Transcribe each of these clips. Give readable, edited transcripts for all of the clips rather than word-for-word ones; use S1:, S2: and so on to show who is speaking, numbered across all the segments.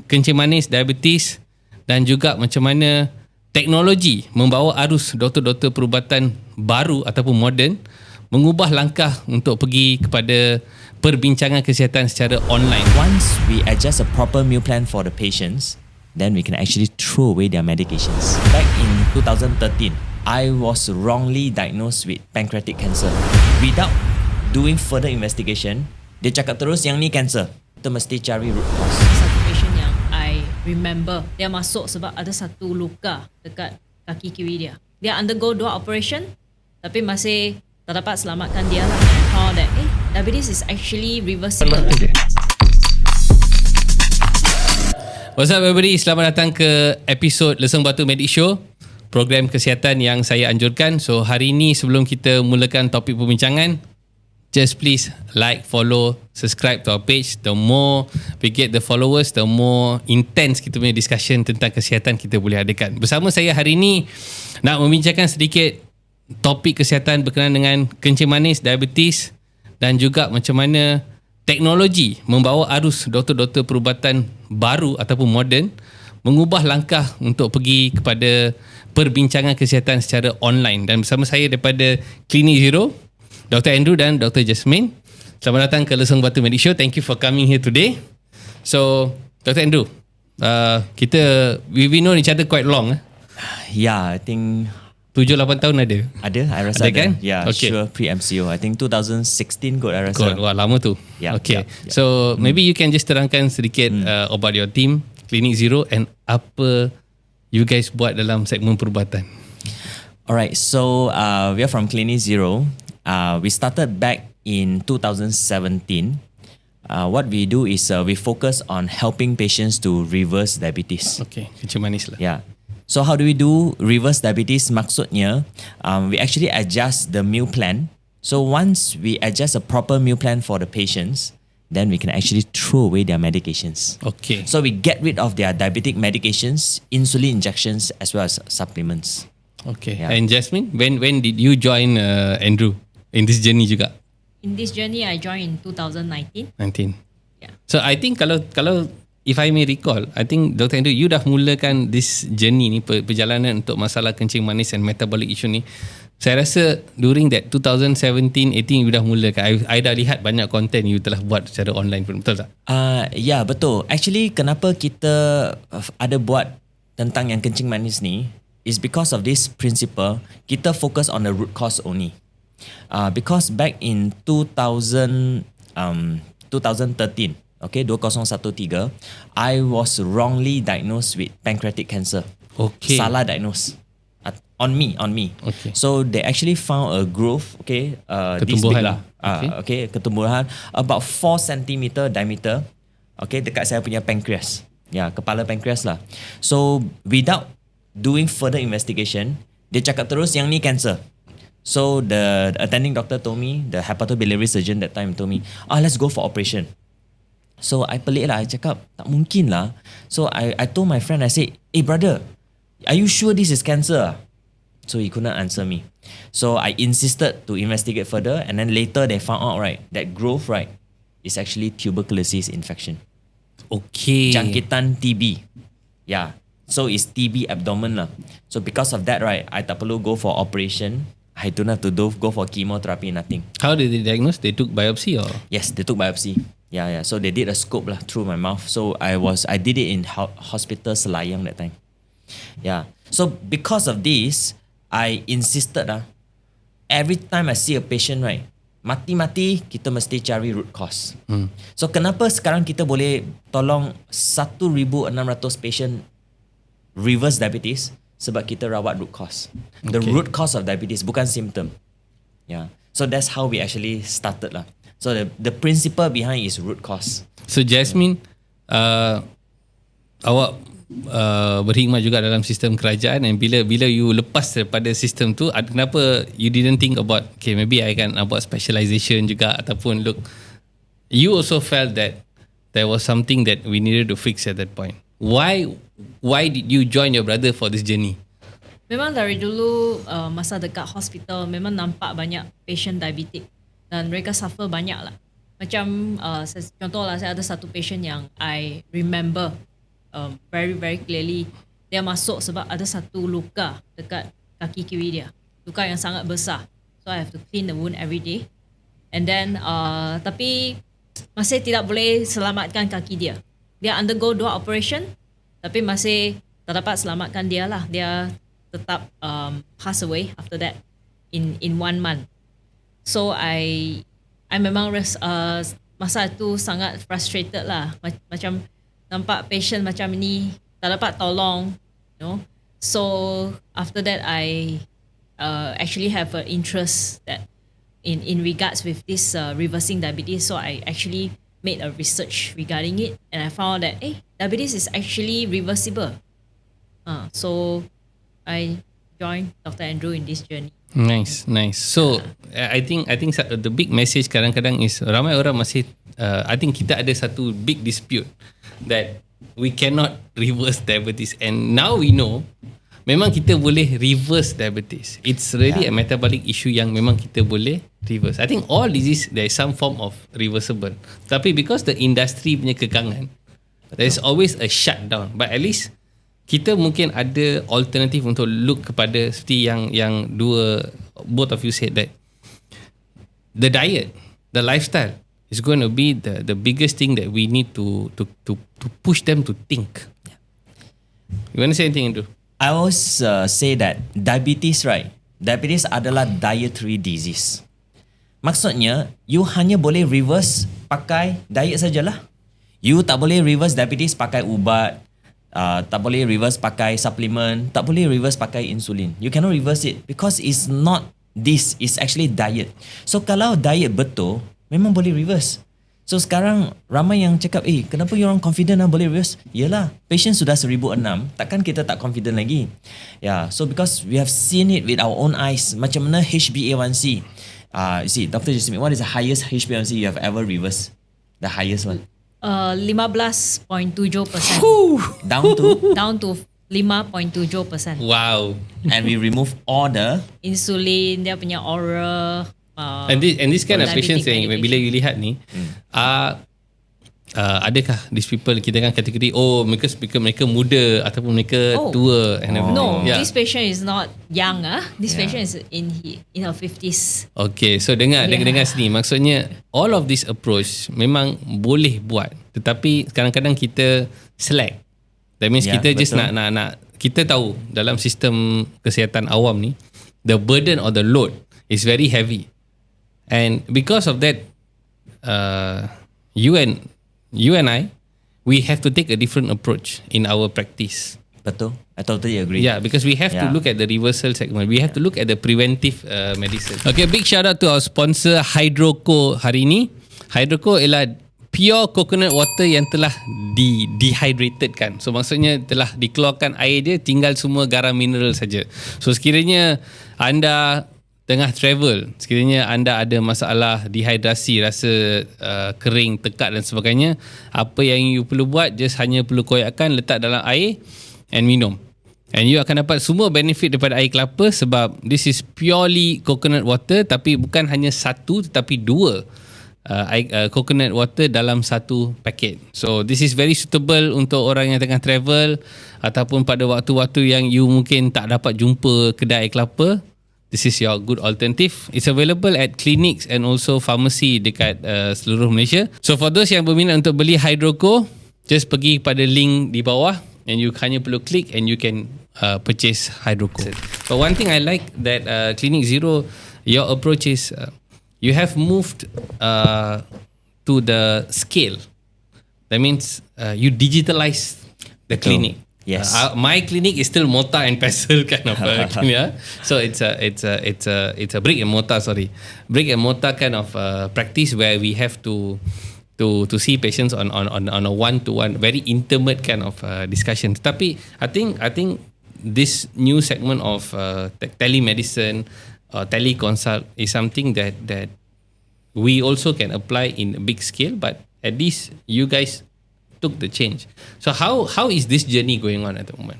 S1: kencing manis, diabetes dan juga macam mana teknologi membawa arus doktor-doktor perubatan baru ataupun moden mengubah langkah untuk pergi kepada perbincangan kesihatan secara online.
S2: Once we adjust a proper meal plan for the patients, then we can actually throw away their medications. Back in 2013, I was wrongly diagnosed with pancreatic cancer. Without doing further investigation, dia cakap terus yang ni cancer. Kita mesti cari root cause.
S3: Satu patient yang I remember, dia masuk sebab ada satu luka dekat kaki kiri dia. Dia undergo 2 operation tapi masih tak dapat selamatkan dia lah. And I found that diabetes is actually reversible.
S1: What's up everybody, selamat datang ke episod Lesung Batu Medic Show, program kesihatan yang saya anjurkan. So hari ini sebelum kita mulakan topik perbincangan, just please like, follow, subscribe to our page. The more we get the followers, the more intense kita punya discussion tentang kesihatan kita boleh adakan. Bersama saya hari ini nak membincangkan sedikit topik kesihatan berkenaan dengan kencing manis, diabetes dan juga macam mana teknologi membawa arus doktor-doktor perubatan baru ataupun moden mengubah langkah untuk pergi kepada perbincangan kesihatan secara online. Dan bersama saya daripada Clinixero, Dr. Andrew dan Dr. Jasmine. Selamat datang ke Lesung Batu Medic Show. Thank you for coming here today. So, Dr. Andrew, we know each other quite long.
S2: Yeah, I think
S1: 7-8 tahun ada?
S2: Ada, I rasa ada.
S1: Kan?
S2: Yeah, okay. Sure, pre-MCO. I think 2016 kot, I rasa.
S1: Kot, wah lama tu.
S2: Yeah,
S1: okay.
S2: Yeah.
S1: So, maybe you can just terangkan sedikit about your team, Clinixero, and apa you guys buat dalam segmen perubatan.
S2: Alright, so we are from Clinixero. We started back in 2017. What we do is we focus on helping patients to reverse diabetes.
S1: Okay, kencing manis lah.
S2: Yeah. So how do we do reverse diabetes? Maksudnya, we actually adjust the meal plan. So once we adjust a proper meal plan for the patients, then we can actually throw away their medications.
S1: Okay.
S2: So we get rid of their diabetic medications, insulin injections, as well as supplements.
S1: Okay.
S2: Yeah.
S1: And Jasmine, when did you join Andrew in this journey juga?
S3: In this journey, I joined in 2019.
S1: 19.
S3: Yeah.
S1: So I think kalau if I may recall, I think Dr. Andrew, you dah mulakan this journey ni, perjalanan untuk masalah kencing manis and metabolic issue ni. Saya rasa during that 2017-18 you dah mulakan. I dah lihat banyak content you telah buat secara online pun, betul tak?
S2: Ya, betul. Actually, kenapa kita ada buat tentang yang kencing manis ni is because of this principle. Kita focus on the root cause only. Because back in 2013, okay, 2013, I was wrongly diagnosed with pancreatic cancer.
S1: Okay.
S2: Salah diagnosed. On me.
S1: Okay.
S2: So they actually found a growth, okay, this big lah. Okay, ketumbuhan about 4 cm diameter, okay, dekat saya punya pancreas. Ya, kepala pancreas lah. So without doing further investigation, dia cakap terus yang ni cancer. So the attending doctor told me, the hepatobiliary surgeon that time told me, let's go for operation. So I pelik lah, I cakap tak mungkin lah. So I told my friend, I said, hey brother, are you sure this is cancer? So he couldn't answer me. So I insisted to investigate further, and then later they found out, right, that growth, right, is actually tuberculosis infection.
S1: Okay.
S2: Jangkitan TB. Yeah. So it's TB abdomen lah. So because of that, right, I tak perlu go for operation. I don't have to go for chemotherapy, nothing.
S1: How did they diagnose? They took biopsy or?
S2: Yes, they took biopsy. Yeah. So they did a scope lah through my mouth. So I did it in hospital Selayang that time. Yeah. So because of this, I insisted every time I see a patient, right, mati-mati kita mesti cari root cause. So kenapa sekarang kita boleh tolong 1,600 patient reverse diabetes? Sebab kita rawat root cause. The root cause of diabetes, bukan symptom. Yeah. So that's how we actually started lah. So the principle behind is root cause.
S1: So Jasmine, awak berkhidmat juga dalam sistem kerajaan, and bila you lepas daripada sistem tu, kenapa you didn't think about, okay, maybe I can buat specialization juga, ataupun look, you also felt that there was something that we needed to fix at that point. Why did you join your brother for this journey?
S3: Memang dari dulu masa dekat hospital memang nampak banyak patient diabetic dan mereka suffer banyak lah. Macam contoh lah, saya ada satu patient yang I remember, very very clearly dia masuk sebab ada satu luka dekat kaki kiri dia. Luka yang sangat besar. So I have to clean the wound every day. And then tapi masih tidak boleh selamatkan kaki dia. Dia undergo 2 operation tapi masih tak dapat selamatkan dia lah. Dia tetap pass away after that in 1 month. So I memang masa itu sangat frustrated lah. Macam nampak patient macam ni tak dapat tolong, you know. So after that I actually have an interest that in regards with this reversing diabetes. So I actually made a research regarding it, and I found that diabetes is actually reversible. So I joined Dr. Andrew in this journey.
S1: Nice. So I think the big message kadang-kadang is ramai orang masih I think kita ada satu big dispute that we cannot reverse diabetes, and now we know memang kita boleh reverse diabetes. It's really a metabolic issue yang memang kita boleh reverse. I think all disease there is some form of reversible. Tapi because the industry punya kekangan, there is always a shutdown. But at least kita mungkin ada alternatif untuk look kepada seperti yang both of you said that the diet, the lifestyle is going to be the biggest thing that we need to push them to think. You want to say anything, Andrew?
S2: I always say that diabetes adalah dietary disease. Maksudnya, you hanya boleh reverse pakai diet sajalah. You tak boleh reverse diabetes pakai ubat, tak boleh reverse pakai supplement, tak boleh reverse pakai insulin. You cannot reverse it because it's not this, it's actually diet. So kalau diet betul, memang boleh reverse. So sekarang ramai yang cakap, kenapa you orang confident boleh reverse? Yelah, patient sudah 1006, takkan kita tak confident lagi. Yeah, so because we have seen it with our own eyes, macam mana HbA1c. You see, Dr. Jasmine, what is the highest HbA1c you have ever reversed? The highest one?
S3: 15.7%. Down to 5.7%.
S1: Wow.
S2: And we remove all the
S3: insulin, dia punya oral.
S1: And this kind of patients yang bila you lihat ni, adakah these people kita kan kategori mereka muda ataupun mereka tua and everything?
S3: No, this patient is not young. This patient is in her 50s.
S1: Okay, so dengar sini. Maksudnya all of this approach memang boleh buat, tetapi kadang-kadang kita slack. That means kita betul. Just nak kita tahu dalam sistem kesihatan awam ni, the burden or the load is very heavy. And because of that, you and I, we have to take a different approach in our practice.
S2: Betul, I totally agree.
S1: Yeah, because we have to look at the reversal segment. We have to look at the preventive medicine. Okay, big shout out to our sponsor Hydroco hari ini. Hydroco ialah pure coconut water yang telah dehydrated kan. So maksudnya telah dikeluarkan air dia, tinggal semua garam mineral saja. So sekiranya anda tengah travel, sekiranya anda ada masalah dehidrasi, rasa kering, tekak dan sebagainya, apa yang you perlu buat, just hanya perlu koyakkan, letak dalam air and minum. And you akan dapat semua benefit daripada air kelapa sebab this is purely coconut water, tapi bukan hanya satu tetapi 2 coconut water dalam satu paket. So this is very suitable untuk orang yang tengah travel ataupun pada waktu-waktu yang you mungkin tak dapat jumpa kedai air kelapa. This is your good alternative. It's available at clinics and also pharmacy dekat seluruh Malaysia. So for those yang berminat untuk beli Hydroco, just pergi pada link di bawah and you hanya perlu klik and you can purchase Hydroco. But one thing I like that Clinixero, your approach is you have moved to the scale. That means you digitalize the clinic.
S2: Yes.
S1: My clinic is still mortar and pestle kind of clinic. So it's a brick and mortar. Brick and mortar kind of practice where we have to see patients on a one-to-one, very intimate kind of discussion. Tapi I think this new segment of telemedicine, teleconsult is something that we also can apply in a big scale. But at least you guys took the change. So how is this journey going on at the moment?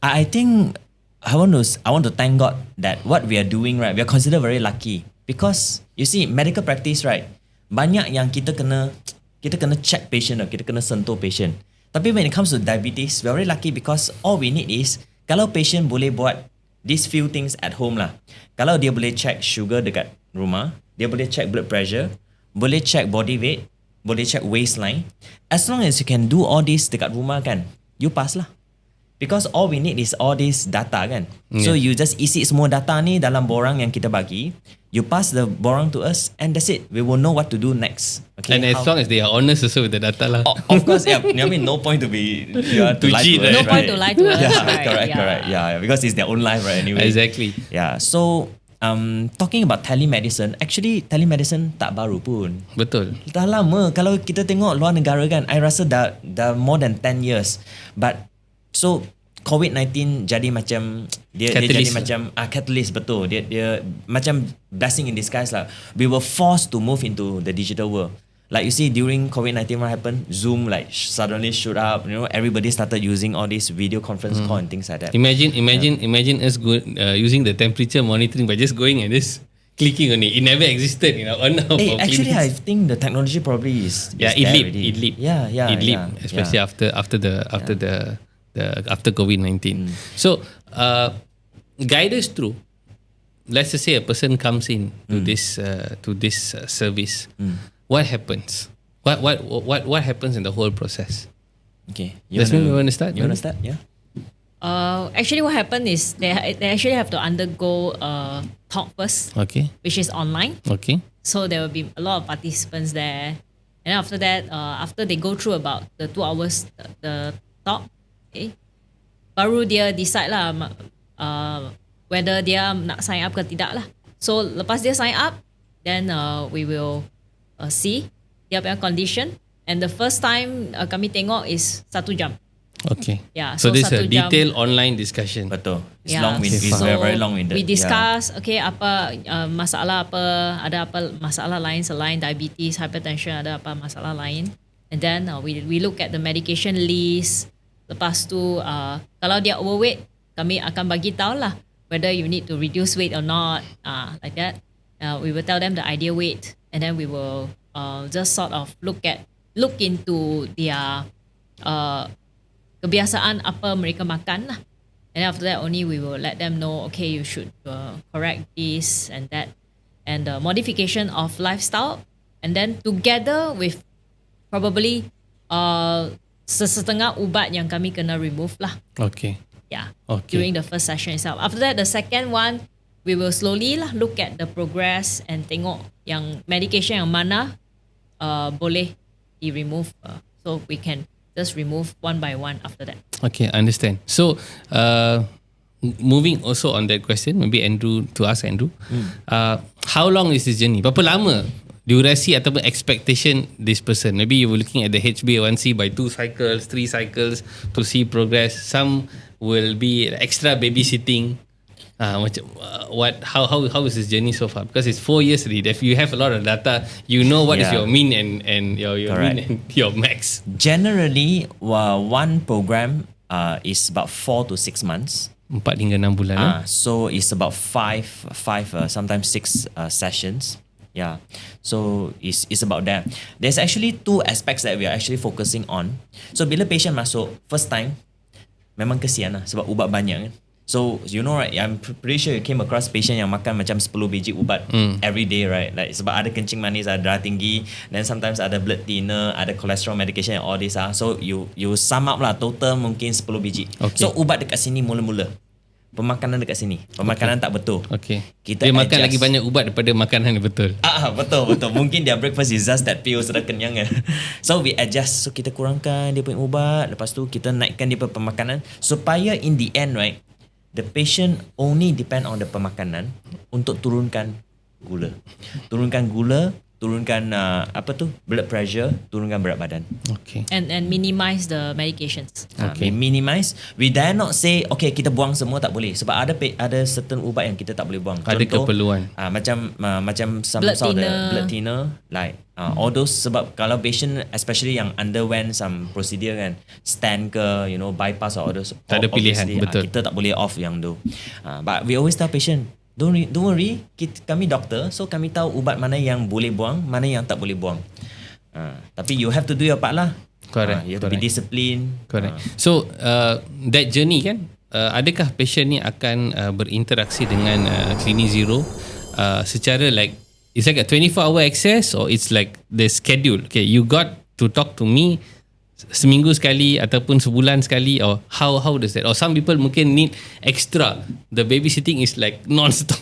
S2: I think I want to thank God that what we are doing, right, we are considered very lucky because you see medical practice, right, banyak yang kita kena check patient, kita kena sentuh patient. Tapi when it comes to diabetes, we're very lucky because all we need is kalau patient boleh buat these few things at home lah. Kalau dia boleh check sugar dekat rumah, dia boleh check blood pressure, boleh check body weight, boleh check waistline. As long as you can do all this dekat rumah kan, you pass lah. Because all we need is all this data kan. So you just isi semua data ni dalam borang yang kita bagi. You pass the borang to us and that's it. We will know what to do next. Okay.
S1: And as long as they are honest also with the data lah.
S2: Of course, yeah. I mean, no point to be to lie
S1: cheat,
S2: to us,
S3: No point to lie to us.
S2: Yeah,
S3: right?
S2: correct. Yeah, because it's their own life, right? Anyway.
S1: Exactly.
S2: Yeah. So, talking about telemedicine, actually telemedicine tak baru pun.
S1: Betul.
S2: Dah lama. Kalau kita tengok luar negara kan, I rasa dah more than 10 years. But so COVID-19 jadi macam dia jadi macam catalyst, betul. Dia macam blessing in disguise lah. We were forced to move into the digital world. Like you see during COVID-19 what happened? Zoom like suddenly shoot up. You know, everybody started using all these video conference call and things like that.
S1: Imagine us using the temperature monitoring by just going and just clicking on it. It never existed, you know.
S2: Actually, I think the technology probably is
S1: it leaped. It leaped, especially after COVID-19. So, guide us through. Let's just say a person comes in to this service. What happens? What happens in the whole process?
S2: Okay,
S1: Jasmine, you want to start?
S2: You want to start? Yeah.
S3: Actually, what happened is they actually have to undergo a talk first,
S1: Okay.
S3: which is online.
S1: Okay.
S3: So there will be a lot of participants there, and after that, after they go through about the 2 hours the talk, okay, baru dia decide lah whether dia nak sign up ke tidak lah. So lepas dia sign up, then we will see dia punya condition, and the first time kami tengok is 1 jam.
S1: Okay.
S3: Yeah.
S1: So this is a
S3: 1 jam.
S1: detailed online discussion.
S2: Betul. It's
S3: Yeah.
S2: long-winded. It's very long-winded.
S3: We discuss, okay, apa masalah apa, ada apa masalah lain selain diabetes, hypertension, ada apa masalah lain. And then we look at the medication list. Lepas tu, kalau dia overweight, kami akan bagi tahu lah whether you need to reduce weight or not, like that. We will tell them the ideal weight, and then we will just sort of look into their kebiasaan apa mereka makan lah. And after that only we will let them know, okay, you should correct this and that, and modification of lifestyle, and then together with probably sesetengah ubat yang kami kena remove lah.
S1: Okay.
S3: Yeah.
S1: Okay.
S3: During the first session itself. After that, the second one, we will slowly lah look at the progress and tengok yang medication yang mana boleh di remove. So we can just remove one by one after that.
S1: Okay, I understand. So, moving also on that question, maybe Andrew, to ask Andrew, how long is this journey? Berapa lama durasi ataupun expectation this person? Maybe you were looking at the HbA1c by 2 cycles, 3 cycles to see progress. Some will be extra babysitting. How is this journey so far? Because it's 4 years already. If you have a lot of data, you know what is your mean and your mean and your max.
S2: Generally, one program is about 4 to 6 months.
S1: 4 hingga 6 bulan.
S2: So it's about five, sometimes 6 sessions. Yeah, so it's about that. There's actually 2 aspects that we are actually focusing on. So bila patient masuk first time, memang kesian lah sebab ubat banyak kan. So you know right, I'm pretty sure you came across patient yang makan macam 10 biji ubat every day, right? Like sebab ada kencing manis, ada darah tinggi, then sometimes ada blood thinner, ada cholesterol medication and all this ah. So you sum up lah, total mungkin 10 biji. Okay. So ubat dekat sini mula-mula. Pemakanan dekat sini. Pemakanan tak betul.
S1: Okay. Dia makan lagi banyak ubat daripada makanan yang betul.
S2: Betul. Mungkin their breakfast is just that pill, sudah kenyang kan. So we adjust. So kita kurangkan dia punya ubat. Lepas tu kita naikkan dia punya pemakanan. Supaya in the end, right, the patient only depend on the pemakanan untuk turunkan gula. Turunkan blood pressure, turunkan berat badan.
S1: Okay.
S3: And minimize the medications.
S2: Okay. Minimize. We dare not say okay kita buang semua, tak boleh. Sebab ada certain ubat yang kita tak boleh buang.
S1: Ada keperluan.
S2: Macam some
S3: blood
S2: sort of
S3: thinner.
S2: blood thinner, like all those, sebab kalau patient especially yang underwent some procedure kan, stand ke, you know, bypass or all those,
S1: tak ada pilihan, betul.
S2: Kita tak boleh off yang tu. But we always tell patient, don't worry, kami doktor, so kami tahu ubat mana yang boleh buang, mana yang tak boleh buang. Tapi you have to do your part lah.
S1: Correct.
S2: You have to be disciplined.
S1: Correct. So that journey kan, adakah patient ni akan berinteraksi dengan Clinixero secara like it's like a 24-hour access, or it's like the schedule? Okay, you got to talk to me seminggu sekali ataupun sebulan sekali, or how does that? Or some people mungkin need extra. The babysitting is like non-stop.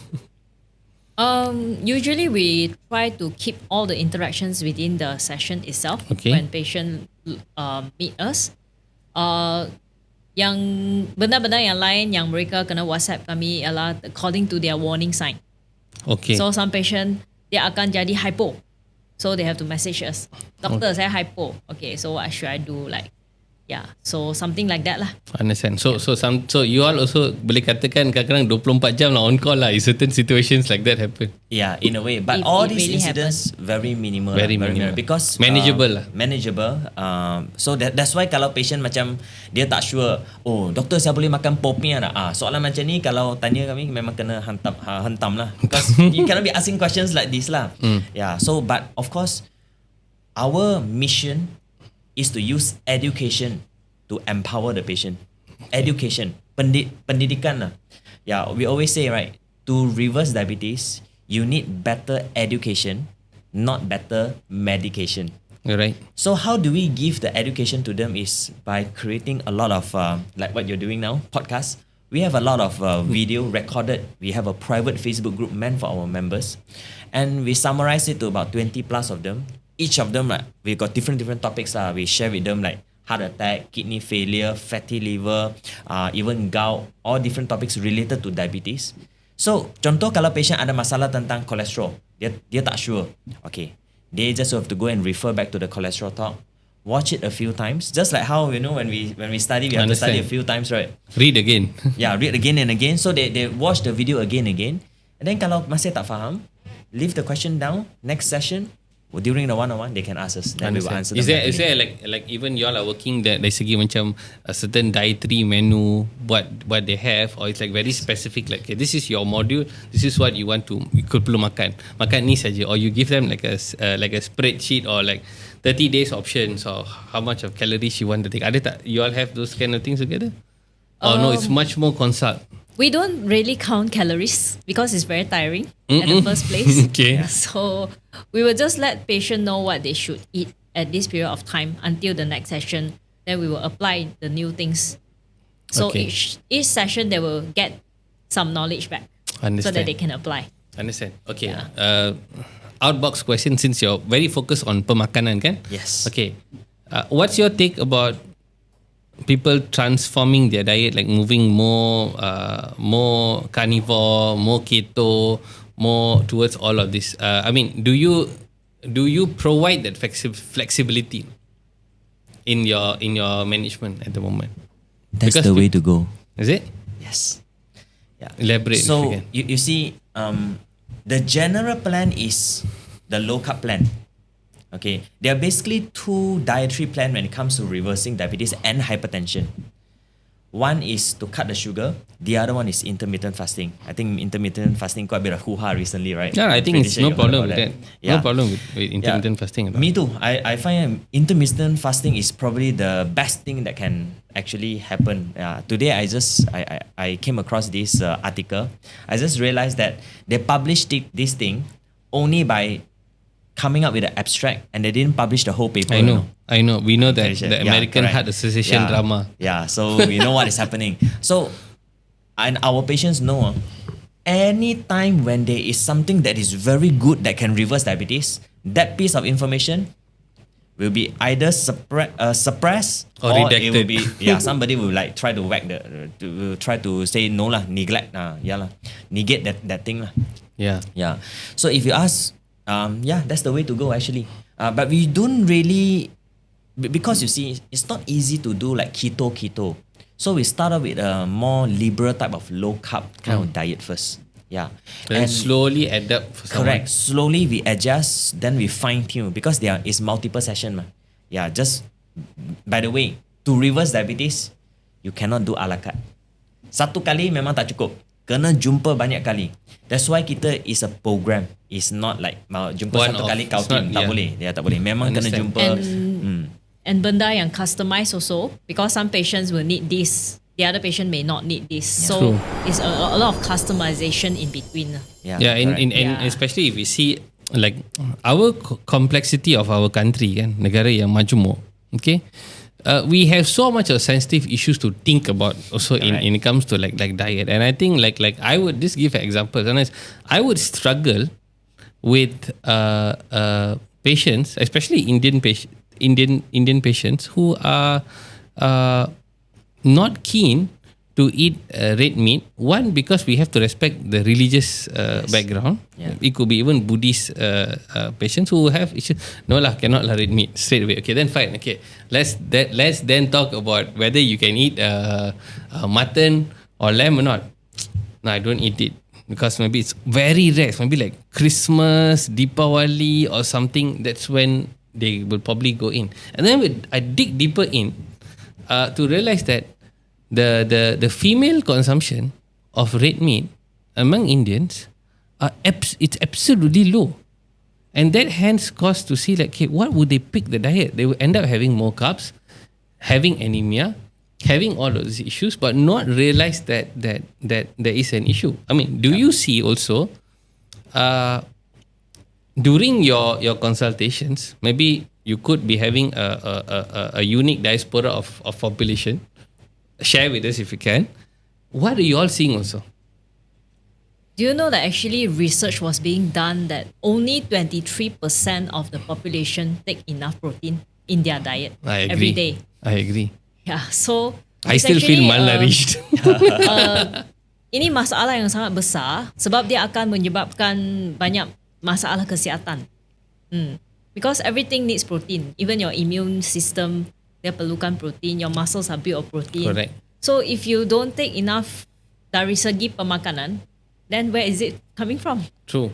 S3: Usually we try to keep all the interactions within the session itself.
S1: Okay.
S3: When patient meet us. Yang benda-benda yang lain yang mereka kena WhatsApp kami ialah according to their warning sign.
S1: Okay.
S3: So some patient dia akan jadi hypo. So they have to message us. Doctor, saya hypo. Okay, so what should I do? Like, yeah. So something like that lah.
S1: Understand. So you all also boleh katakan kadang-kadang 24 jam lah on call lah. In certain situations like that happen.
S2: Yeah, in a way. But all these really incidents very minimal.
S1: Very minimal.
S2: Because
S1: manageable lah.
S2: Manageable. So that's why kalau patient macam dia tak sure, oh doktor saya boleh makan popiah tak? Soalan macam ni kalau tanya kami memang kena hentam lah. Because you cannot be asking questions like this lah. Yeah. So but of course our mission is to use education to empower the patient. Education, pendidikan lah. Yeah, we always say right, to reverse diabetes, you need better education, not better medication.
S1: Right.
S2: So how do we give the education to them is by creating a lot of, like what you're doing now, podcasts. We have a lot of video recorded. We have a private Facebook group meant for our members. And we summarize it to about 20 plus of them. Each of them, like, we got different topics. We share with them like heart attack, kidney failure, fatty liver, even gout, all different topics related to diabetes. So, contoh kalau patient ada masalah tentang kolesterol, dia tak sure. Okay, they just have to go and refer back to the cholesterol talk. Watch it a few times, just like how when we study, we have to study a few times, right?
S1: Read again.
S2: Yeah, read again and again. So they watch the video again. And then kalau masih tak faham, leave the question down. Next session, during the one-on-one, they can ask us. Then we will answer them.
S1: Is there like even y'all are working that dari segi macam a certain dietary menu, what they have, or it's like very specific, like okay, this is your module, this is what you want to, you could perlu makan ni saja, or you give them like a spreadsheet or like 30 days options or how much of calories you want to take. Ada tak you all have those kind of things together? Or no, it's much more consult.
S3: We don't really count calories because it's very tiring at the first place.
S1: Okay.
S3: Yeah, so we will just let patient know what they should eat at this period of time until the next session. Then we will apply the new things. So
S1: Okay.
S3: each session they will get some knowledge back.
S1: Understand.
S3: So that they can apply.
S1: Understand. Okay.
S3: Yeah.
S1: Outbox question, since you're very focused on pemakanan kan?
S2: Yes.
S1: Okay. What's your take about people transforming their diet, like moving more carnivore, more keto, more towards all of this? I mean, do you provide that flexibility in your management at the moment?
S2: That's
S1: Because
S2: the way to go.
S1: Is it?
S2: Yes. Yeah.
S1: Elaborate. if you
S2: So
S1: can.
S2: you see, the general plan is the low carb plan. Okay, there are basically two dietary plan when it comes to reversing diabetes and hypertension. One is to cut the sugar. The other one is intermittent fasting. I think intermittent fasting quite a bit of hoo-ha recently, right?
S1: Yeah, I think
S2: Pretty
S1: it's
S2: sure
S1: no
S2: you heard
S1: problem
S2: about
S1: with that.
S2: Yeah.
S1: No problem with intermittent fasting.
S2: Me too. I find intermittent fasting is probably the best thing that can actually happen. Today I came across this article. I just realized that they published this thing only by coming up with an abstract, and they didn't publish the whole paper.
S1: I know. We know that the American
S2: correct.
S1: Heart Association drama.
S2: Yeah, so we know what is happening. So, and our patients know, anytime when there is something that is very good that can reverse diabetes, that piece of information will be either suppressed
S1: Or redacted.
S2: it will be somebody will like try to try to say no lah, neglect negate that thing lah. Yeah. So if you ask, that's the way to go actually. But we don't really, because you see, it's not easy to do like keto. So we start off with a more liberal type of low carb kind of diet first. Yeah.
S1: And slowly adapt for someone.
S2: Correct. Slowly we adjust, then we fine tune because there is multiple session. Yeah. Just by the way, to reverse diabetes, you cannot do a la carte. Satu kali memang tak cukup. Kena jumpa banyak kali. That's why kita is a program. It's not like jumpa
S1: One
S2: satu
S1: off.
S2: kali kau
S1: It's not,
S2: team. Tak boleh. Dia tak boleh. Memang
S1: Understand.
S2: kena jumpa.
S3: And benda yang customized also, because some patients will need this, the other patient may not need this. So it's a lot of customization in between.
S1: And especially if we see like our complexity of our country kan, negara yang majmuk, okay, we have so much of sensitive issues to think about also in it comes to like diet. And I think like I would just give an example. Sometimes I would struggle with patients, especially Indian patients who are not keen to eat red meat. One, because we have to respect the religious background. It could be even Buddhist patients who have issues. No lah, cannot lah red meat straight away. Okay, then fine. Okay, let's then talk about whether you can eat mutton or lamb or not. No, I don't eat it because maybe it's very rare. Maybe like Christmas, Deepavali or something. That's when they will probably go in. And then I dig deeper in to realize that the female consumption of red meat among Indians it's absolutely low. And that hence caused to see like, okay, what would they pick the diet? They will end up having more carbs, having anemia, having all those issues, but not realize that there is an issue. I mean, do you see also during your consultations, maybe you could be having a unique diaspora of population. Share with us if you can. What are you all seeing also?
S3: Do you know that actually research was being done that only 23% of the population take enough protein in their diet every day?
S1: I agree.
S3: Yeah, so
S1: I still feel malnourished.
S3: Ini masalah yang sangat besar sebab dia akan menyebabkan banyak masalah kesihatan. Because everything needs protein. Even your immune system, dia perlukan protein. Your muscles are built of protein.
S1: Correct.
S3: So if you don't take enough dari segi pemakanan, then where is it coming from?
S1: True.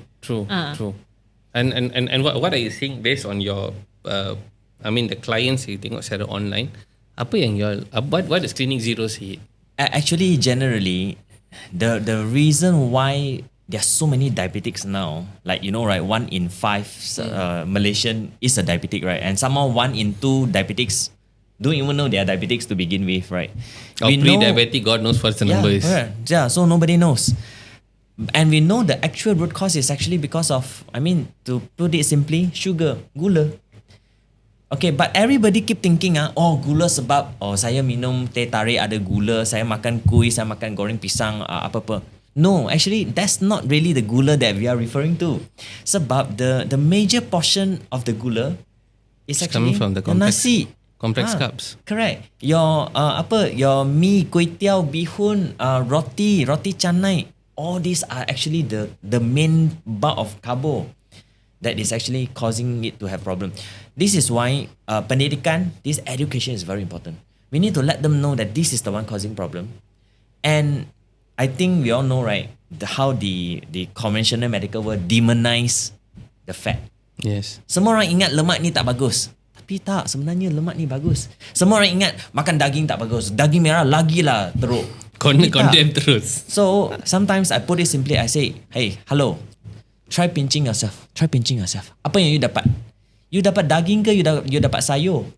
S1: And what are you seeing based on your the clients you tengok secara online? Apa yang what does Clinixero say?
S2: Actually, generally, the reason why there are so many diabetics now, like, you know, right, 1 in 5 Malaysian is a diabetic, right? And somehow 1 in 2 diabetics don't even know they are diabetics to begin with, right?
S1: Or pre-diabetic, God knows what the number is.
S2: Yeah, so nobody knows. And we know the actual root cause is actually because of, to put it simply, sugar, gula. Okay, but everybody keep thinking, gula sebab, saya minum teh tarik ada gula, saya makan kuih, saya makan goreng pisang, apa-apa. No, actually, that's not really the gula that we are referring to. Sebab the major portion of the gula is actually
S1: coming from the
S2: nasi.
S1: Complex carbs.
S2: Correct. Your mi, kuih tiaw, bihun, roti canai, all these are actually the main bulk of carbo that is actually causing it to have problem. This is why pendidikan, this education is very important. We need to let them know that this is the one causing problem. And I think we all know, right, how the conventional medical world demonize the fat.
S1: Yes.
S2: Semua orang ingat lemak ni tak bagus. Tapi tak, sebenarnya lemak ni bagus. Semua orang ingat makan daging tak bagus. Daging merah lagilah teruk.
S1: Condemn terus.
S2: So, sometimes I put it simply, I say, hey, hello, try pinching yourself. Apa yang you dapat? You dapat daging ke you dapat sayur?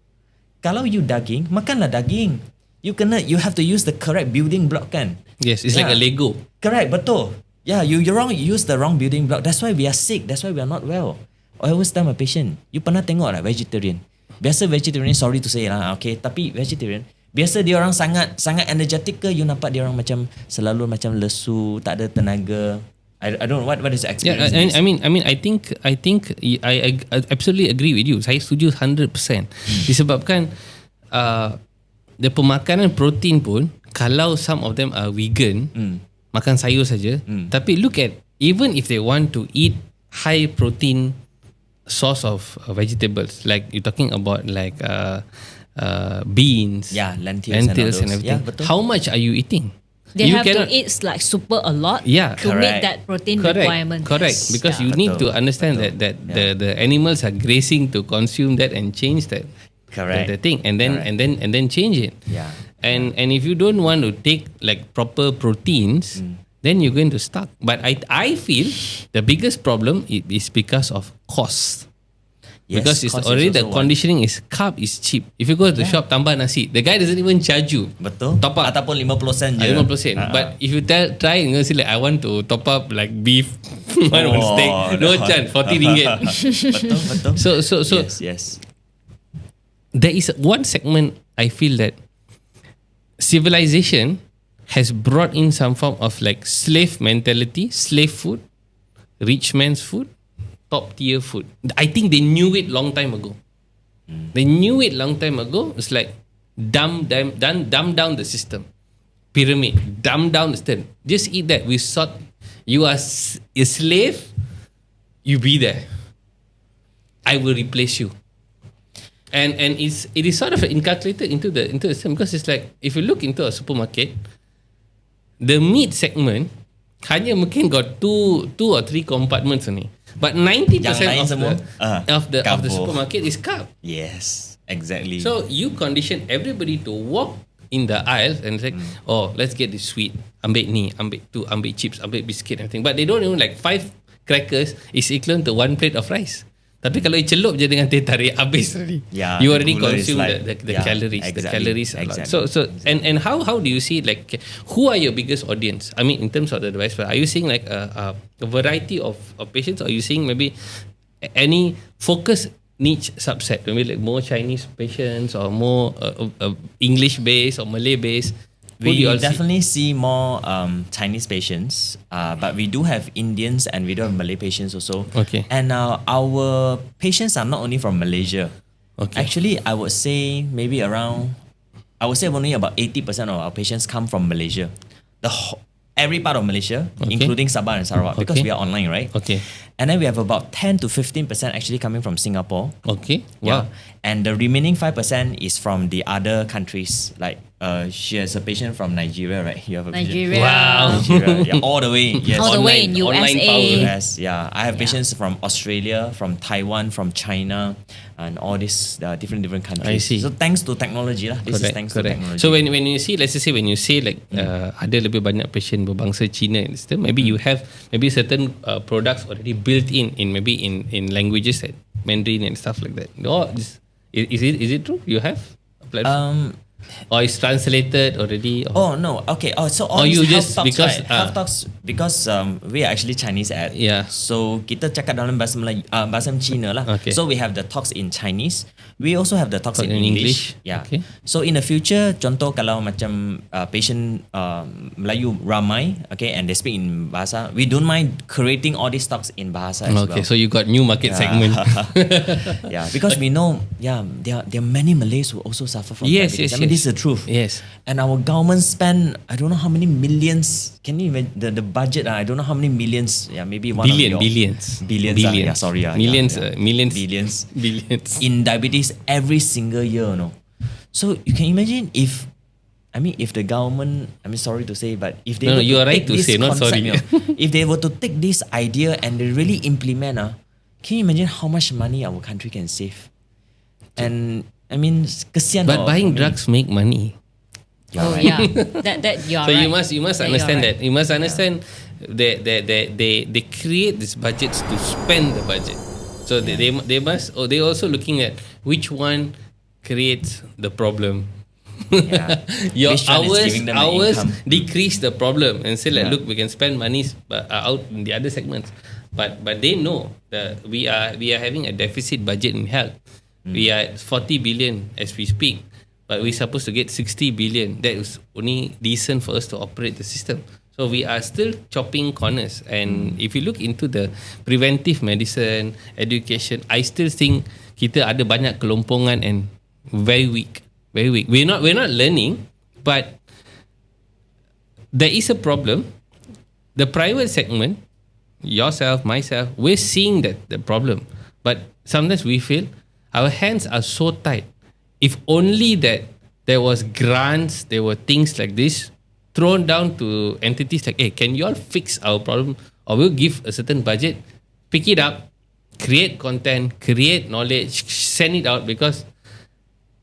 S2: Kalau you daging, makanlah daging. You have to use the correct building block kan?
S1: Yes, it's like a Lego.
S2: Correct, betul. Yeah, you use the wrong building block. That's why we are sick. That's why we are not well. I always tell my patient, you pernah tengok lah vegetarian? Biasa vegetarian, sorry to say lah, okay, tapi vegetarian, biasa dia orang sangat energetic ke, you nampak dia orang macam selalu macam lesu, tak ada tenaga. I don't know what is the experience.
S1: Yeah, I think I absolutely agree with you. Saya setuju 100%. Disebabkan the pemakanan protein pun, kalau some of them are vegan, makan sayur saja. Tapi look at, even if they want to eat high protein source of vegetables, like you're talking about like beans,
S2: lentils and
S1: everything.
S2: Yeah,
S1: how much are you eating?
S3: They have to eat like super a lot to meet that protein requirement.
S1: Correct, because you need to understand that the animals are grazing to consume that and change that.
S2: Correct.
S1: The thing, and then change it.
S2: Yeah.
S1: And if you don't want to take like proper proteins, then you're going to stuck. But I feel the biggest problem is because of cost. Because it's
S2: cost is
S1: already the
S2: also one.
S1: conditioning is carb is cheap. If you go to the shop tambah nasi, the guy doesn't even charge you.
S2: Betul.
S1: Top up.
S2: Ataupun 50% je.
S1: 50%. But if you try and say like I want to top up like beef, one steak, no chance, 40 ringgit.
S2: Betul.
S1: So
S2: yes.
S1: there is one segment I feel that civilization has brought in some form of like slave mentality, slave food, rich man's food, top tier food. I think they knew it long time ago. They knew it long time ago. It's like dumb down the system. Pyramid, dumb down the system. Just eat that. We thought you are a slave, you be there. I will replace you. And it is sort of inculcated into the system, because it's like if you look into a supermarket, the meat segment hanya mungkin got two or three compartments only. But 90% of the supermarket is carb.
S2: Yes, exactly.
S1: So you condition everybody to walk in the aisles and say, oh, let's get this sweet. Ambil ni, ambil tu, ambil chips, ambil biscuit, everything. But they don't know like 5 crackers is equivalent to 1 plate of rice. Tapi kalau you celup je dengan teh tarik, habis already.
S2: Yeah,
S1: you already
S2: like,
S1: consume the calories.
S2: Exactly,
S1: the calories a lot.
S2: exactly.
S1: So and how do you see, like, who are your biggest audience? I mean, in terms of the device, are you seeing like a variety of patients, or are you seeing maybe any focus niche subset, maybe like more Chinese patients or more English based or Malay based?
S2: We definitely see more Chinese patients, but we do have Indians and we do have Malay patients also.
S1: Okay.
S2: And our patients are not only from Malaysia.
S1: Okay.
S2: Actually, I would say maybe only about 80% of our patients come from Malaysia. Every part of Malaysia, including Sabah and Sarawak, because we are online, right?
S1: Okay.
S2: And then we have about 10 to 15% actually coming from Singapore.
S1: Okay.
S2: Yeah.
S1: Wow.
S2: And the remaining 5% is from the other countries. Like she has a patient from Nigeria, right? You have a
S3: Nigeria.
S1: Wow.
S2: Nigeria. Yeah, all the way. Yes.
S3: All the way in
S1: online
S3: USA.
S1: power.
S2: Yes, yeah. I have patients from Australia, from Taiwan, from China, and all these different countries.
S1: I see.
S2: So thanks to technology lah. This is thanks to technology.
S1: So when you see, let's just say when you say like ada lebih banyak patient berbangsa Cina, maybe you have maybe certain products already built in maybe in languages like Mandarin and stuff like that. No, is it true? You have a platform? Or it's translated already? Or?
S2: Oh no, okay. Oh, so all
S1: or
S2: these
S1: you
S2: health
S1: just
S2: talks,
S1: because
S2: right? Health talks because we are actually Chinese at.
S1: Yeah.
S2: So kita cakap dalam bahasa Melayu, bahasa Cina lah.
S1: Okay.
S2: So we have the talks in Chinese. We also have the talks in English. Yeah.
S1: Okay.
S2: So in the future, contoh kalau macam patient Melayu ramai, okay, and they speak in bahasa, we don't mind creating all these talks in bahasa as well.
S1: Okay, so you got new market segment.
S2: Yeah, because we know, there are many Malays who also suffer from diabetes. I mean, this is the truth.
S1: Yes.
S2: And our government spend, I don't know how many millions. Can you imagine the budget? I don't know how many millions. Yeah, maybe
S1: Billions.
S2: Yeah, sorry.
S1: Millions.
S2: Billions. In diabetes every single year, no. So you can imagine if the government, sorry to say, but if they
S1: No,
S2: were
S1: you
S2: to
S1: are right
S2: take
S1: to
S2: this
S1: say, not
S2: concept,
S1: sorry.
S2: you know, if they were to take this idea and they really implement, can you imagine how much money our country can save? And kesian.
S1: But buying drugs make money.
S3: Yeah. That you're
S1: So
S3: right.
S1: you must understand that. You must understand that they create these budgets to spend the budget. So they also looking at which one creates the problem.
S2: Yeah.
S1: Your
S2: Which one is giving them the
S1: hours
S2: income?
S1: decrease the problem and say like, look, we can spend money out in the other segments. But they know that we are having a deficit budget in health. We are at 40 billion as we speak, but we're supposed to get 60 billion. That is only decent for us to operate the system. So we are still chopping corners. And if you look into the preventive medicine, education, I still think kita ada banyak kelompongan and very weak. Very weak. We're not learning, but there is a problem. The private segment, yourself, myself, we're seeing the problem. But sometimes we feel our hands are so tight. If only that there was grants, there were things like this thrown down to entities like, hey, can you all fix our problem? Or we'll give a certain budget, pick it up, create content, create knowledge, send it out, because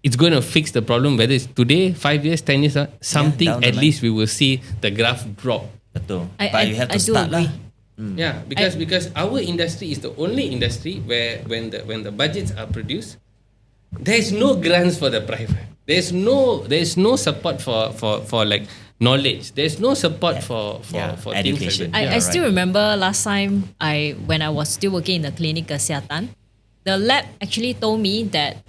S1: it's going to fix the problem, whether it's today, 5 years, 10 years, something, at least we will see the graph drop.
S2: Betul.
S3: I
S2: But you have to
S3: do
S2: start
S3: agree.
S2: lah.
S1: Yeah, because our industry is the only industry where when the budgets are produced, there is no grants for the private. There's no support for like knowledge. There's no support for
S2: education.
S1: things like that.
S3: I still remember last time when I was still working in the clinic kesihatan, the lab actually told me that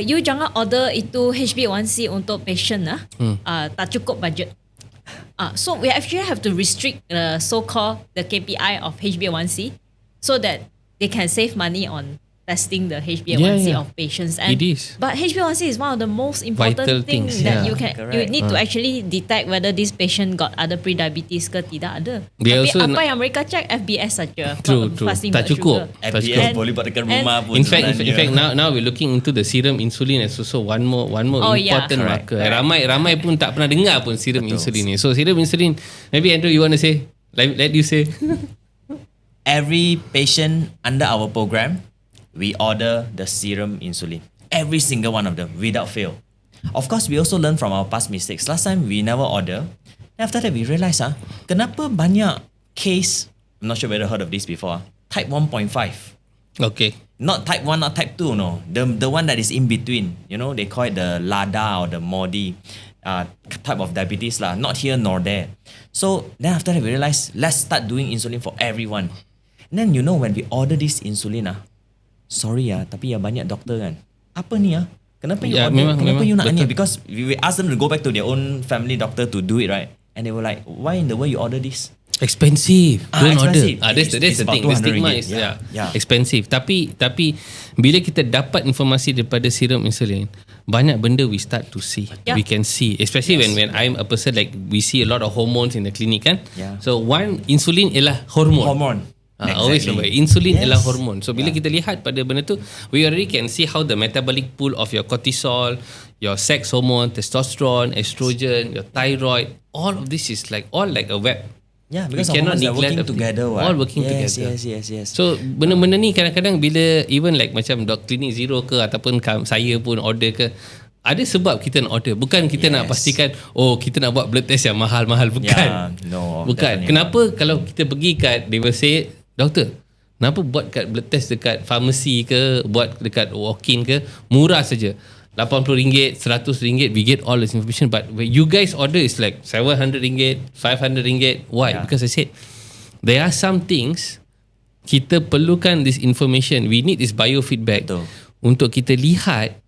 S3: you jangan order itu HbA1c untuk patient tak cukup budget. So we actually have to restrict so-called the KPI of HbA1c so that they can save money on testing the HbA1c of patients. And,
S1: it is.
S3: But HbA1c is one of the most important
S1: Vital
S3: things
S1: things,
S3: that
S1: yeah.
S3: you need to actually detect whether this patient got other pre-diabetes ke tidak ada.
S1: They
S3: Tapi
S1: also
S3: apa yang mereka check FBS saja.
S1: True.
S3: Fasting
S1: Tak
S3: blood
S1: cukup.
S3: sugar.
S2: FBS boleh buat dekat rumah pun.
S1: In fact, now we're looking into the serum insulin as also one more important marker. Ramai pun tak pernah dengar pun serum insulin ni. So serum insulin, maybe Andrew you want to say? Let you say.
S2: Every patient under our program, we order the serum insulin. Every single one of them, without fail. Of course, we also learn from our past mistakes. Last time, we never order. Then after that, we realize, kenapa banyak case, I'm not sure whether you heard of this before, type 1.5.
S1: Okay.
S2: Not type 1, not type 2, no. The one that is in between. You know, they call it the LADA or the MODI type of diabetes lah. Not here nor there. So, then after that, we realize, let's start doing insulin for everyone. And then, you know, when we order this insulin, sorry tapi banyak doktor kan. Apa ni Kenapa you order? Kenapa you nak ni? Because we ask them to go back to their own family doctor to do it, right? And they were like, why in the world you order this?
S1: Expensive. Don't
S2: expensive.
S1: order. That's the thing. The stigma is expensive. Tapi bila kita dapat informasi daripada serum insulin, banyak benda we start to see. We can see, especially when I'm a person like we see a lot of hormones in the clinic kan. So one, insulin ialah hormon. Always remember, insulin ialah hormon. So bila kita lihat pada benda tu, we already can see how the metabolic pool of your cortisol, your sex hormone, testosterone, estrogen, your thyroid, all of this is all like a web.
S2: Yeah, because hormones are working together.
S1: All working together.
S2: Yes.
S1: So benda-benda ni kadang-kadang bila even like macam Clinixero ke ataupun saya pun order ke, ada sebab kita nak order. Bukan kita nak pastikan kita nak buat blood test yang mahal-mahal. Bukan. Bukan. Kenapa kalau kita pergi kat, they will say, doktor, kenapa buat kat blood test dekat pharmacy ke, buat dekat walk-in ke, murah saja. RM80, RM100, we get all this information. But when you guys order, it's like RM700, RM500. Why? Because I said, there are some things, kita perlukan this information. We need this biofeedback untuk kita lihat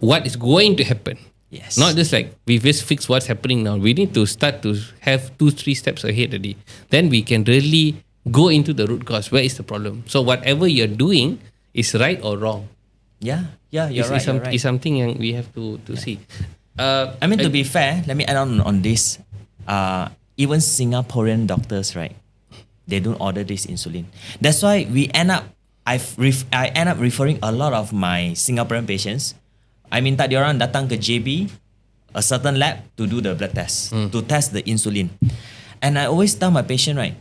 S1: what is going to happen.
S2: Yes.
S1: Not just like we just fix what's happening now. We need to start to have 2-3 steps ahead already. Then we can really go into the root cause. Where is the problem? So whatever you're doing is right or wrong.
S2: You're right.
S1: It's something yang we have to see.
S2: I mean, to be fair, let me add on this. Even Singaporean doctors, right? They don't order this insulin. That's why I end up referring a lot of my Singaporean patients. I minta diorang datang ke JB, a certain lab, to do the blood test, to test the insulin. And I always tell my patient, right?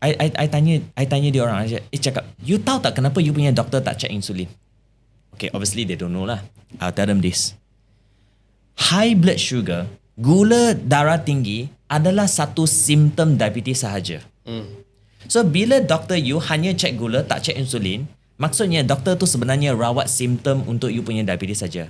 S2: I tanya dia orang, cakap, you tahu tak kenapa you punya doktor tak check insulin? Okay, obviously they don't know lah. I'll tell them this. High blood sugar, gula darah tinggi adalah satu simptom diabetes sahaja. So bila doktor you hanya check gula, tak check insulin, maksudnya doktor tu sebenarnya rawat simptom untuk you punya diabetes saja.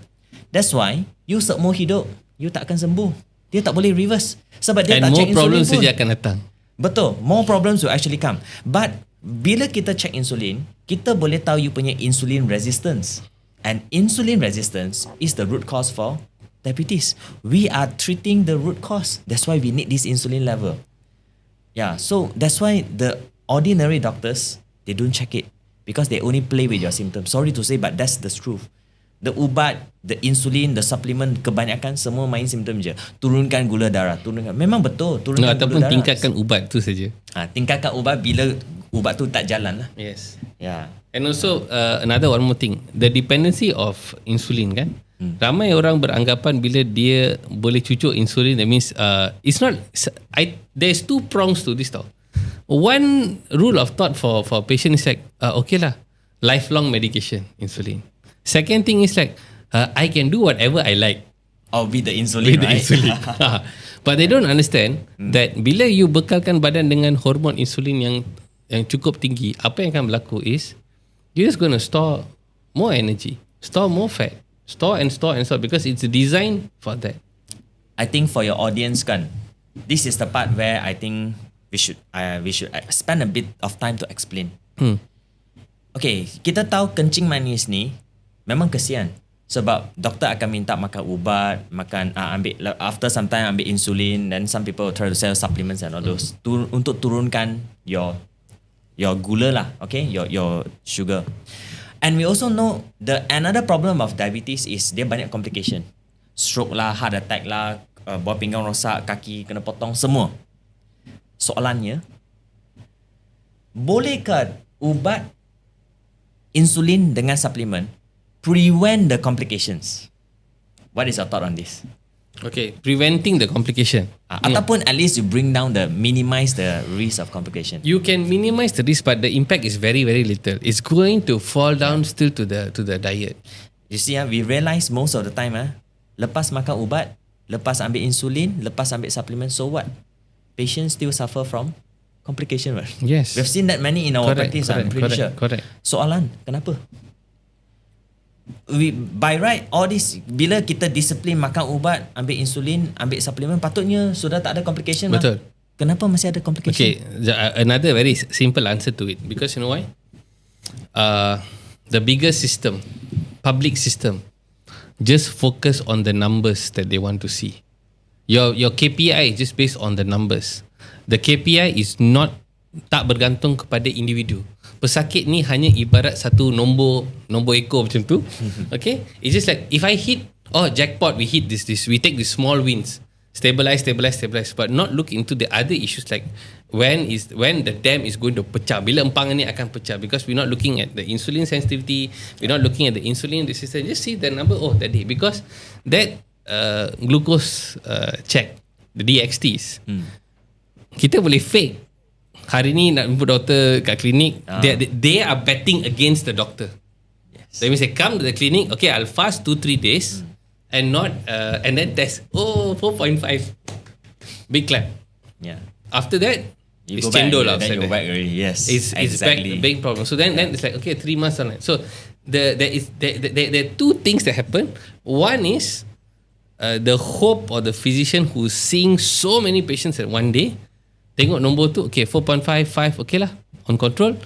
S2: That's why you seumur hidup you tak akan sembuh. Dia tak boleh reverse sebab dia tak check insulin pun. And more
S1: problems saja akan datang.
S2: Betul, more problems will actually come. But bila kita check insulin, kita boleh tahu you punya insulin resistance. And insulin resistance is the root cause for diabetes. We are treating the root cause. That's why we need this insulin level. Yeah, so that's why the ordinary doctors, they don't check it because they only play with your symptoms. Sorry to say, but that's the truth. The ubat, the insulin, the supplement, kebanyakan semua main simptom je. Turunkan gula darah, memang betul, turunkan
S1: ataupun
S2: gula darah.
S1: Tingkatkan ubat tu saja.
S2: Tingkatkan ubat bila ubat tu tak jalan lah.
S1: Yes.
S2: Yeah.
S1: And also one more thing, the dependency of insulin kan. Ramai orang beranggapan bila dia boleh cucuk insulin, that means it's not. There's 2 prongs to this tau. One rule of thought for patient is like okay lah, lifelong medication insulin. Second thing is like I can do whatever I like.
S2: Or with the insulin,
S1: with the
S2: right?
S1: insulin. But they don't understand that bila you bekalkan badan dengan hormon insulin yang cukup tinggi, apa yang akan berlaku is you're just going to store more energy, store more fat, store and store because it's designed for that.
S2: I think for your audience kan, this is the part where I think we should spend a bit of time to explain. Okay, kita tahu kencing manis ni memang kesian sebab doktor akan minta makan ubat, ambil after some time ambil insulin, then some people try to sell supplements and all those untuk turunkan your gula lah, okay, your sugar. And we also know another problem of diabetes is dia banyak complication. Stroke lah, heart attack lah, buah pinggang rosak, kaki kena potong, semua. Soalannya, bolehkah ubat insulin dengan suplemen prevent the complications? What is your thought on this?
S1: Okay, preventing the complication.
S2: Ataupun at least you minimize the risk of complication.
S1: You can minimize the risk, but the impact is very, very little. It's going to fall down still to the diet.
S2: You see, we realize most of the time, lepas makan ubat, lepas ambil insulin, lepas ambil supplement, so what? Patients still suffer from complication, right?
S1: Yes.
S2: We've seen that many in our practice, I'm pretty sure.
S1: Correct.
S2: Soalan, kenapa? By right, all this, bila kita disiplin makan ubat, ambil insulin, ambil supplement, patutnya sudah tak ada complication.
S1: Betul.
S2: Kenapa masih ada complication?
S1: Okay, another very simple answer to it. Because you know why? The bigger system, public system, just focus on the numbers that they want to see. Your KPI is just based on the numbers. The KPI is not, tak bergantung kepada individu. Pesakit ni hanya ibarat satu nombor ekor macam tu. Okay, it's just like if I hit, jackpot, we hit this, we take the small wins, stabilize, but not look into the other issues like when the dam is going to pecah, bila empangan ni akan pecah, because we're not looking at the insulin sensitivity, we're not looking at the insulin resistance. Just see the number that day, because that glucose check, the DXTs, kita boleh fake. Hari ni nak jumpa doktor kat klinik, they are betting against the doctor. Yes. That means they come to the clinic, okay, I'll fast 2-3 days and not and then test 4.5, big clap.
S2: Yeah.
S1: After that,
S2: you
S1: it's
S2: go back,
S1: chendol
S2: then you're back already. Yes,
S1: it's
S2: exactly.
S1: back, the big problem. So then it's like, okay, 3 months on it. So there are two things that happen. One is the hope of the physician who's seeing so many patients at one day, tengok nombor tu, okay, 4.5, 5, okay lah, on control,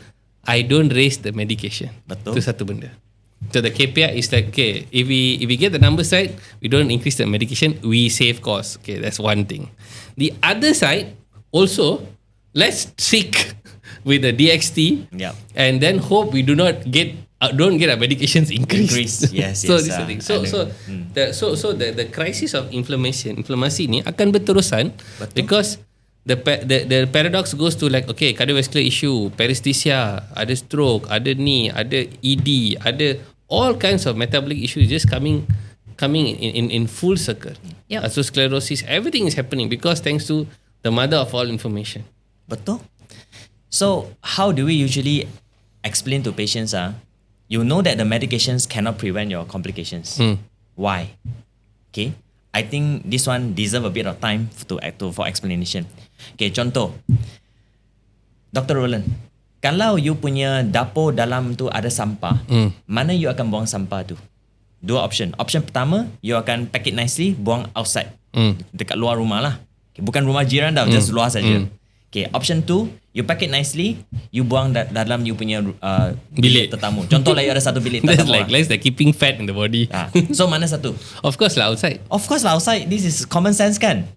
S1: I don't raise the medication.
S2: Betul.
S1: Itu satu benda. So the KPI is like, okay, if we get the number side, we don't increase the medication, we save costs. Okay, that's one thing. The other side, also, let's stick with the DXT, and then hope we don't get our medications increased.
S2: Yes,
S1: so this is the thing. So the crisis of inflammasi ni akan berterusan. Betul. Because the paradox goes to like, okay, cardiovascular issue, paresthesia, ada stroke, ada knee, ada ED, ada all kinds of metabolic issues just coming in full circle.
S3: Yep.
S1: Atherosclerosis, everything is happening because thanks to the mother of all information.
S2: Betul. So how do we usually explain to patients? You know that the medications cannot prevent your complications. Why? Okay, I think this one deserve a bit of time for explanation. Okay, contoh, Dr. Roland, kalau you punya dapur dalam tu ada sampah, mana you akan buang sampah tu? Dua option. Option pertama, you akan pack it nicely, buang outside, dekat luar rumah lah. Okay, bukan rumah jiran dah, just luar saja. Okay, option 2, you pack it nicely, you buang dalam you punya bilik tetamu. Contoh lah, you ada satu bilik tetamu.
S1: That's like less than keeping fat in the body.
S2: So mana satu?
S1: Of course lah, outside.
S2: Of course lah, outside. This is common sense kan?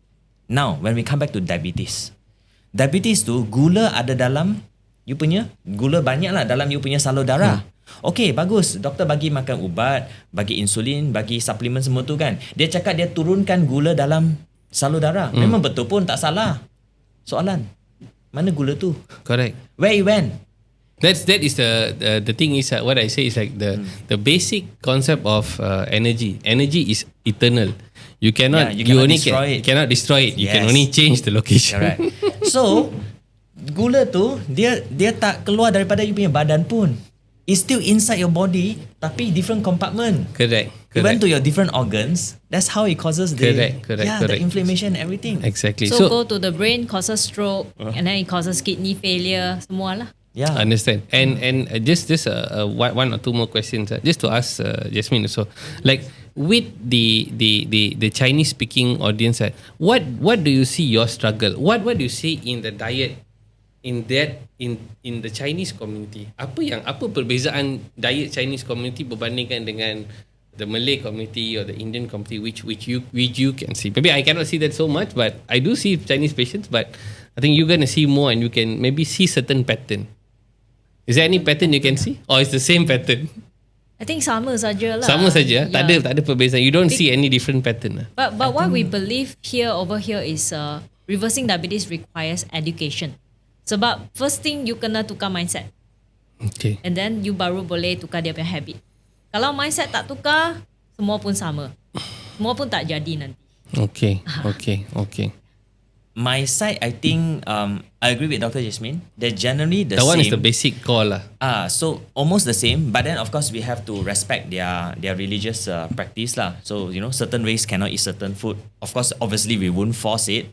S2: Now, when we come back to diabetes. Diabetes tu, gula ada dalam you punya, gula banyak lah dalam you punya salur darah. Okay, bagus. Doktor bagi makan ubat, bagi insulin, bagi suplemen semua tu kan. Dia cakap dia turunkan gula dalam salur darah. Memang betul pun, tak salah. Soalan, mana gula tu?
S1: Correct.
S2: Where it went?
S1: That is the thing is what I say is like the basic concept of energy. Energy is eternal. You cannot cannot destroy it. You can only change the location.
S2: Correct. So gula tu dia tak keluar daripada you punya badan pun. It's still inside your body tapi different compartment.
S1: Correct.
S2: even to your different organs. That's how it causes the
S1: correct.
S2: inflammation and everything.
S1: Exactly.
S3: So go to the brain, causes stroke, and then it causes kidney failure, semua lah.
S2: Yeah.
S1: Understand. And just one or two more questions just to ask Jasmine also. Like with the Chinese speaking audience, what do you see your struggle? What do you see in the diet in the Chinese community? Apa perbezaan diet Chinese community berbandingkan dengan the Malay community or the Indian community which you can see? Maybe I cannot see that so much, but I do see Chinese patients, but I think you're gonna see more and you can maybe see certain pattern. Is there any pattern you can see? Or it's the same pattern?
S3: I think sama saja lah.
S1: Sama saja. Tak ada perbezaan. You don't see any different pattern.
S3: But what we believe over here is reversing diabetes requires education. Sebab first thing you kena tukar mindset.
S1: Okay.
S3: And then you baru boleh tukar dia punya habit. Kalau mindset tak tukar, semua pun sama. Semua pun tak jadi nanti.
S1: Okay.
S2: My side, I think I agree with Dr. Jasmine. They're generally the
S1: that
S2: same.
S1: That one is the basic call lah.
S2: So almost the same, but then of course we have to respect their religious practice lah. So certain race cannot eat certain food. Of course, obviously we won't force it.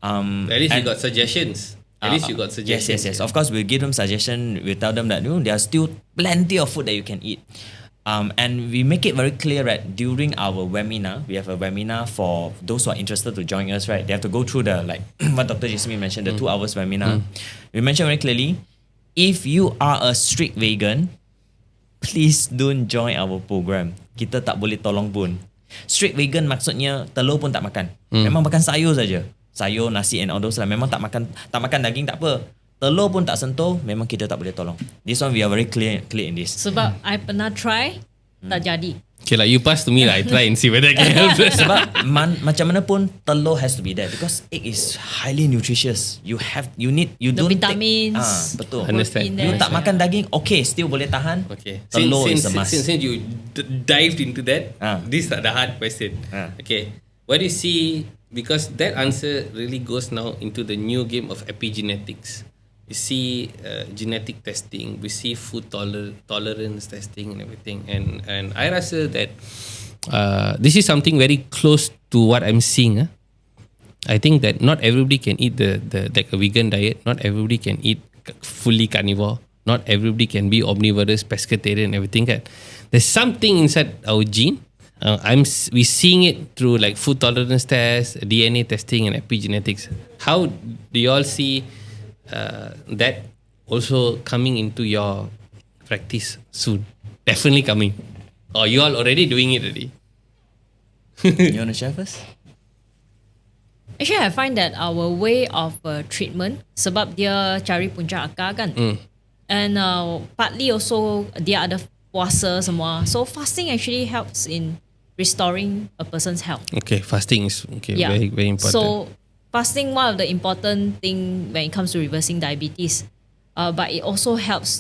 S1: At least you got suggestions.
S2: Yes. Of course, we'll give them suggestion. We'll tell them that there are still plenty of food that you can eat. And we make it very clear that during our webinar, we have a webinar for those who are interested to join us, right? They have to go through the, like what Dr. Jasmine mentioned, the 2 hours webinar. We mentioned very clearly, if you are a strict vegan, please don't join our program. Kita tak boleh tolong pun. Strict vegan maksudnya telur pun tak makan. Memang makan sayur saja. Sayur, nasi and all those lah. Memang tak makan daging tak apa. Telur pun tak sentuh, memang kita tak boleh tolong. This one we are very clear in this.
S3: Sebab I pernah try, tak jadi.
S1: Okay lah, you pass to me lah. I try and see whether I can help.
S2: Sebab macam mana pun telur has to be there because egg is highly nutritious. You don't
S3: vitamins.
S2: Take, betul.
S1: Understand.
S2: You tak makan daging, okay, still boleh tahan.
S1: Okay.
S2: Telur is a must.
S1: Since you dived into that, this is the hard question. Okay. What do you see? Because that answer really goes now into the new game of epigenetics. We see genetic testing, we see food tolerance testing and everything, and I rasa that this is something very close to what I'm seeing. I think that not everybody can eat the like a vegan diet. Not everybody can eat fully carnivore. Not everybody can be omnivorous, pescatarian, everything. There's something inside our gene. We seeing it through like food tolerance tests, DNA testing, and epigenetics. How do you all see that also coming into your practice soon? Definitely coming. Or you all already doing it already?
S2: You want to share first?
S3: Actually, I find that our way of treatment, sebab dia cari puncak akar kan. And partly also dia ada puasa semua. So fasting actually helps in restoring a person's health. Okay,
S1: fasting is very, very important.
S3: So fasting, one of the important thing when it comes to reversing diabetes, but it also helps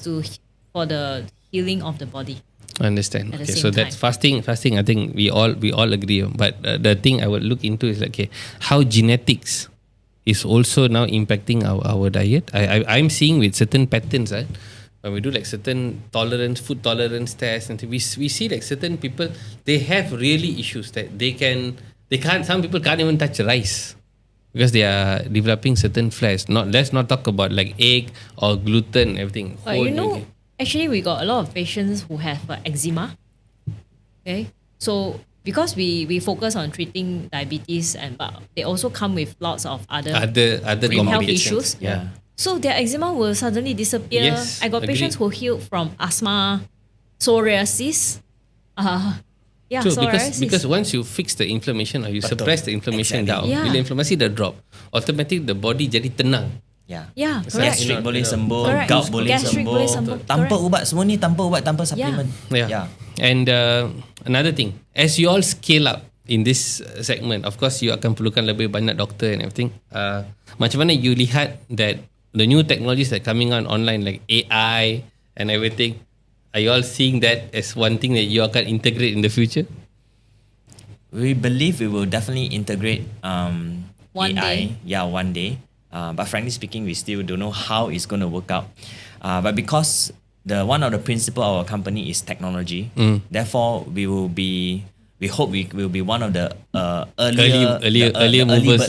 S3: for the healing of the body.
S1: I understand. Okay, so that's fasting. I think we all agree on. But the thing I would look into is like, okay, how genetics is also now impacting our diet. I'm seeing with certain patterns, right? When we do like certain food tolerance tests, and we see like certain people, they have really issues that they can't. Some people can't even touch rice because they are developing certain flares. Let's not talk about like egg or gluten, everything.
S3: Actually, we got a lot of patients who have eczema. Okay, so because we focus on treating diabetes, but they also come with lots of other health issues.
S2: Yeah.
S3: So their eczema will suddenly disappear.
S1: Yes,
S3: I got patients who healed from asthma, psoriasis.
S1: True, because once you fix the inflammation or you suppress the inflammation down, bila inflamasi dah drop, automatically the body jadi tenang.
S3: Yeah, correct.
S2: Gastric boleh sembuh, gout boleh sembuh. Tanpa ubat, semua ni tanpa ubat, tanpa suplemen.
S1: Yeah. And another thing, as you all scale up in this segment, of course you akan perlukan lebih banyak doktor and everything. Macam mana you lihat that the new technologies that coming on online like AI and everything, are you all seeing that as one thing that you all can integrate in the future?
S2: We believe we will definitely integrate
S3: one
S2: AI.
S3: day.
S2: Yeah, one day. But frankly speaking, we still don't know how it's going to work out. But because one of the principle of our company is technology. Therefore, we hope we will be one of the early
S1: movers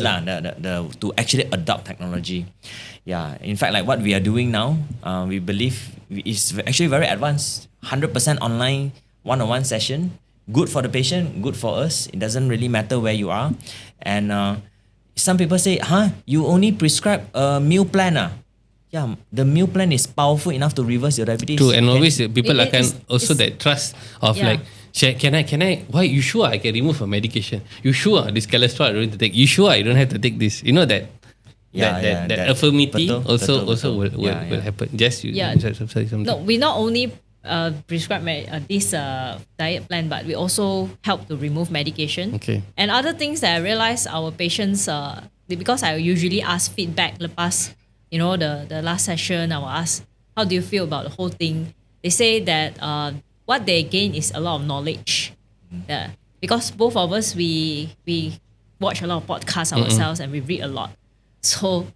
S2: to actually adopt technology. Yeah, in fact, like what we are doing now, we believe is actually very advanced. 100% online one-on-one session. Good for the patient, good for us. It doesn't really matter where you are. And some people say, you only prescribe a meal plan. Yeah, the meal plan is powerful enough to reverse your diabetes.
S1: True, and always people akan also that trust of like, can I, why you sure I can remove a medication? You sure this cholesterol I don't need to take? You sure I don't have to take this? You know that? That affirmity also will happen. Just something.
S3: No, we not only prescribe this diet plan, but we also help to remove medication.
S1: Okay.
S3: And other things that I realize our patients, because I usually ask feedback lepas, the last session, I will ask, how do you feel about the whole thing? They say that what they gain is a lot of knowledge. Yeah. Because both of us, we watch a lot of podcasts ourselves and we read a lot. So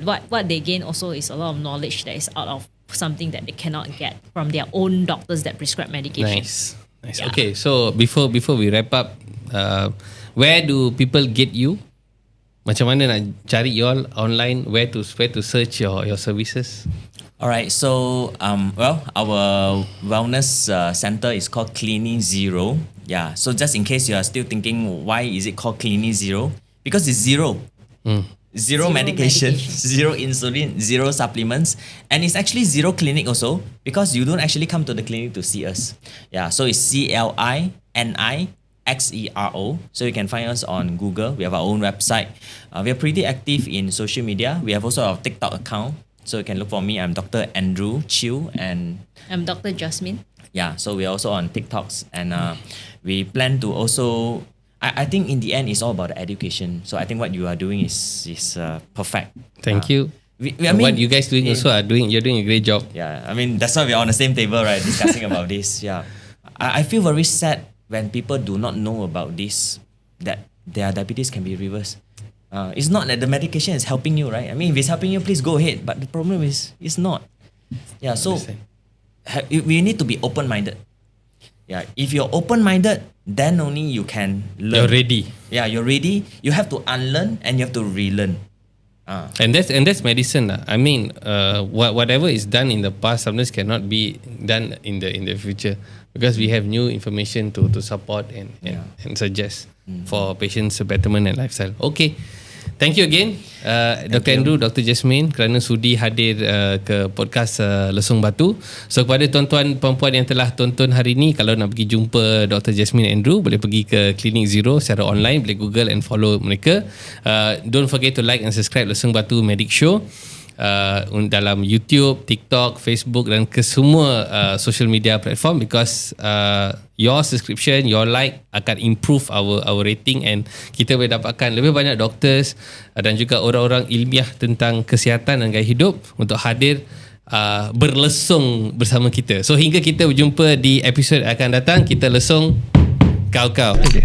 S3: what they gain also is a lot of knowledge that is out of something that they cannot get from their own doctors that prescribe medication.
S1: Nice. Yeah. Okay, so before we wrap up, where do people get you? Macam mana nak cari you all online? Where to search your services?
S2: Alright, so our wellness center is called Clinixero. Yeah, so just in case you are still thinking why is it called Clinixero? Because it's zero. Zero medication, zero insulin, zero supplements, and it's actually zero clinic also because you don't actually come to the clinic to see us. Yeah, so it's Clinixero. So you can find us on Google. We have our own website. We are pretty active in social media. We have also our TikTok account. So you can look for me. I'm Dr. Andrew Chew and
S3: I'm Dr. Jasmine.
S2: Yeah, so we're also on TikToks and we plan to also. I think in the end it's all about the education. So I think what you are doing is perfect.
S1: Thank you. What you guys doing also you're doing a great job.
S2: Yeah, I mean that's why we're on the same table, right? Discussing about this. Yeah, I feel very sad when people do not know about this, that their diabetes can be reversed. It's not that the medication is helping you, right? I mean, if it's helping you, please go ahead. But the problem is, it's not. Yeah, so we need to be open-minded. Yeah, if you're open-minded, then only you can learn.
S1: You're ready.
S2: Yeah, you're ready. You have to unlearn and you have to relearn.
S1: And that's medicine. I mean, whatever is done in the past sometimes cannot be done in the future because we have new information to support and suggest for patients' betterment and lifestyle. Okay. Thank you again, Dr. Andrew, Dr. Jasmine kerana sudi hadir ke podcast Lesung Batu. So kepada tuan-tuan perempuan yang telah tonton hari ni, kalau nak pergi jumpa Dr. Jasmine Andrew, boleh pergi ke Clinixero secara online, boleh Google and follow mereka. Don't forget to like and subscribe Lesung Batu Medic Show dalam YouTube, TikTok, Facebook dan ke semua social media platform because your subscription, your like akan improve our rating and kita boleh dapatkan lebih banyak doctors dan juga orang-orang ilmiah tentang kesihatan dan gaya hidup untuk hadir berlesung bersama kita. So hingga kita berjumpa di episod akan datang, kita lesung kau-kau. Okay.